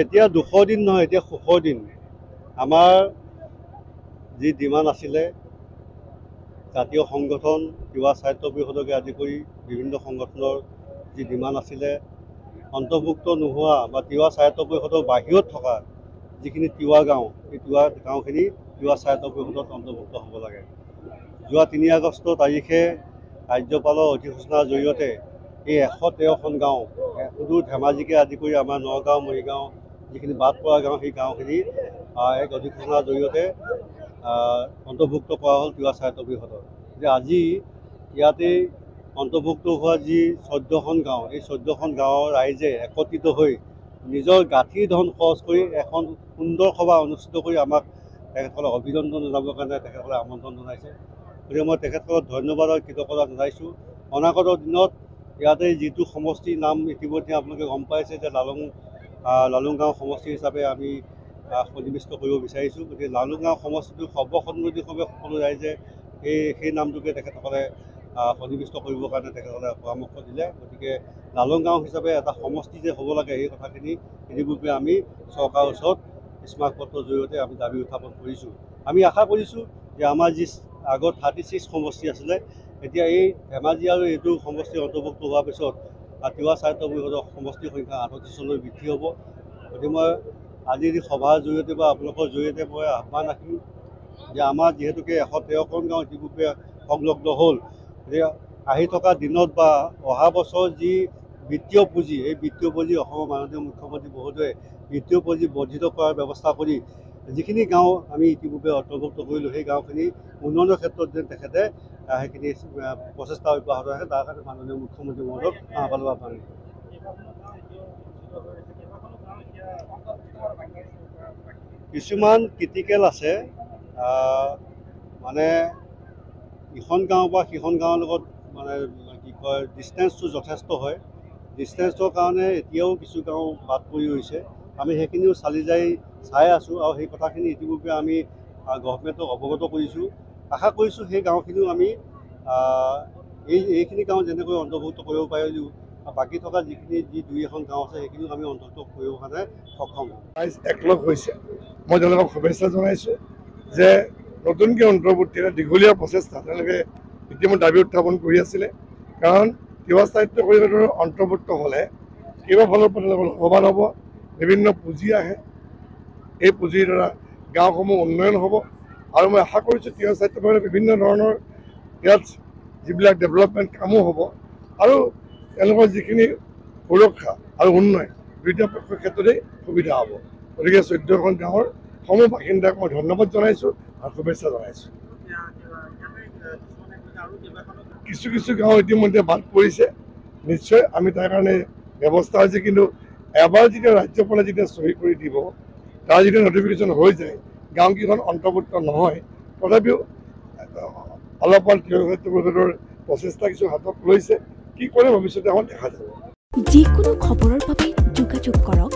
এতিয়া 200 দিন নহয়, এতিয়া 600 দিন আমাৰ যি ডিমাণ্ড আছিলে জাতীয় সংগঠন তিৱা সাহিত্য পৰিষদকে আদি কৰি বিভিন্ন সংগঠনৰ যি ডিমাণ্ড আছিলে অন্তৰ্ভুক্ত নোহোৱা বা তিৱা সাহিত্য পৰিষদৰ বাহিৰত থকা যিখিনি তিৱা গাঁও, এই তিৱা গাঁওখিনি তিৱা সাহিত্য পৰিষদত অন্তৰ্ভুক্ত হ'ব লাগে। যোৱা 3 আগষ্ট তাৰিখে ৰাজ্যপালৰ অধিসূচনাৰ জৰিয়তে এই 113খন গাঁও সুদূৰ ধেমাজিকে আদি কৰি আমাৰ নগাঁও, মৰিগাঁও যিখিনি বাদ পৰা গাঁও, সেই গাঁওখিনি এক অধিসূচনাৰ জৰিয়তে অন্তৰ্ভুক্ত কৰা হ'ল তিৱা সাহিত্য পৰিষদত। যে আজি ইয়াতে অন্তৰ্ভুক্ত হোৱা যি 14খন গাঁও, এই 14খন গাঁৱৰ ৰাইজে একত্ৰিত হৈ নিজৰ গাঁঠিৰ ধন খৰচ কৰি এখন সুন্দৰ সভা অনুষ্ঠিত কৰি আমাক তেখেতসকলক অভিনন্দন জনাবৰ কাৰণে তেখেতসকলে আমন্ত্ৰণ জনাইছে। গতিকে মই তেখেতসকলক ধন্যবাদ আৰু কৃতজ্ঞতা জনাইছোঁ। অনাগত দিনত ইয়াতে যিটো সমষ্টিৰ নাম ইতিমধ্যে আপোনালোকে গম পাইছে যে লালুং গাঁও সমষ্টি হিচাপে আমি সন্নিৱিষ্ট কৰিব বিচাৰিছোঁ। গতিকে লালুং গাঁও সমষ্টিটো সৰ্বসন্মতিক্ৰমে সকলো ৰাইজে সেই নামটোকে তেখেতসকলে সন্নিৱিষ্ট কৰিবৰ কাৰণে তেখেতসকলে পৰামৰ্শ দিলে। গতিকে লালুং গাঁও হিচাপে এটা সমষ্টি যে হ'ব লাগে এই কথাখিনি ইতিপূৰ্বে আমি চৰকাৰৰ ওচৰত স্মাৰকপত্ৰৰ জৰিয়তে আমি দাবী উত্থাপন কৰিছোঁ। আমি আশা কৰিছোঁ যে আমাৰ যি আগত 36 সমষ্টি আছিলে, এতিয়া এই ধেমাজি আৰু এইটো সমষ্টি অন্তৰ্ভুক্ত হোৱাৰ পিছত তিৱা সাহিত্য পৰিষদৰ সমষ্টিৰ সংখ্যা 38লৈ বৃদ্ধি হ'ব। গতিকে মই আজিৰ সভাৰ জৰিয়তে বা আপোনালোকৰ জৰিয়তে মই আহ্বান ৰাখিম যে আমাৰ যিহেতুকে 113খন গাঁও ইতিপূৰ্বে সংলগ্ন হ'ল, গতিকে আহি থকা দিনত বা অহা বছৰ যি বিত্তীয় পুঁজি, এই বিত্তীয় পুঁজি অসমৰ মাননীয় মুখ্যমন্ত্ৰী মহোদয়ে বিত্তীয় পুঁজি বৰ্ধিত কৰাৰ ব্যৱস্থা কৰি যিখিনি গাঁও আমি ইতিপূৰ্বে অন্তৰ্ভুক্ত কৰিলোঁ, সেই গাঁওখিনি উন্নয়নৰ ক্ষেত্ৰত যেন তেখেতে সেইখিনি প্ৰচেষ্টা অব্যাহত ৰাখে, তাৰ কাৰণে মাননীয় মুখ্যমন্ত্ৰী মহোদয়ক আহ্বান জনাইছোঁ। কিছুমান ক্ৰিটিকেল আছে, মানে ইখন গাঁও বা সিখন গাঁৱৰ লগত মানে কি কয় ডিষ্টেঞ্চটো যথেষ্ট হয়। ডিষ্টেঞ্চৰ কাৰণে এতিয়াও কিছু গাঁও বাদ পৰি ৰৈছে। আমি সেইখিনিও চাই আছোঁ আৰু সেই কথাখিনি ইতিপূৰ্বে আমি গভৰ্ণমেণ্টক অৱগত কৰিছোঁ। আশা কৰিছোঁ সেই গাঁওখিনিও আমি এইখিনি গাঁও যেনেকৈ অন্তৰ্ভুক্ত কৰিব পাৰিলোঁ, বাকী থকা যি 2-এখন গাঁও আছে সেইখিনিও আমি অন্তৰ্ভুক্ত কৰিবৰ কাৰণে সক্ষম হ'ম। ৰাইজ একলগ হৈছে। মই তেওঁলোকক শুভেচ্ছা জনাইছোঁ যে নতুনকৈ অন্তৰ্ভুক্তি দীঘলীয়া প্ৰচেষ্টা তেওঁলোকে ইতিমধ্যে দাবী উত্থাপন কৰি আছিলে। কাৰণ তিৱা সাহিত্য পৰিষদৰ অন্তৰ্ভুক্ত হ'লে কেইবাফালৰ পৰা তেওঁলোকৰ লাভৱান হ'ব, বিভিন্ন পুঁজি আহে, এই পুঁজিৰ দ্বাৰা গাঁওসমূহ উন্নয়ন হ'ব। আৰু মই আশা কৰিছোঁ তিৱা সাহিত্য পৰিষদৰ বিভিন্ন ধৰণৰ ইয়াত যিবিলাক ডেভেলপমেণ্ট কামো হ'ব আৰু তেওঁলোকৰ যিখিনি সুৰক্ষা আৰু উন্নয়ন দুয়োটা পক্ষৰ ক্ষেত্ৰতেই সুবিধা হ'ব। গতিকে 14খন গাঁৱৰ সমূহ বাসিন্দাক মই ধন্যবাদ জনাইছোঁ আৰু শুভেচ্ছা জনাইছোঁ। কিছু গাঁও ইতিমধ্যে বাদ পৰিছে, নিশ্চয় আমি তাৰ কাৰণে ব্যৱস্থা হৈছে। কিন্তু এবাৰ যেতিয়া ৰাজ্যপালে চহী কৰি দিব, তাৰ যেতিয়া নটিফিকেশ্যন হৈ যায়, গাঁওকেইখন অন্তৰ্ভুক্ত নহয়, তথাপিও অলপমান তিৱা সাহিত্য পৰিষদৰ প্ৰচেষ্টা কিছু হাতত লৈছে। কি কৰে ভৱিষ্যতে এখন দেখা যাব। যিকোনো খবৰৰ বাবে যোগাযোগ কৰক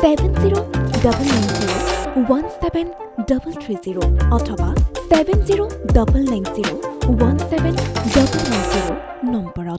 7099017330 অথবা 7099017390 নম্বৰত।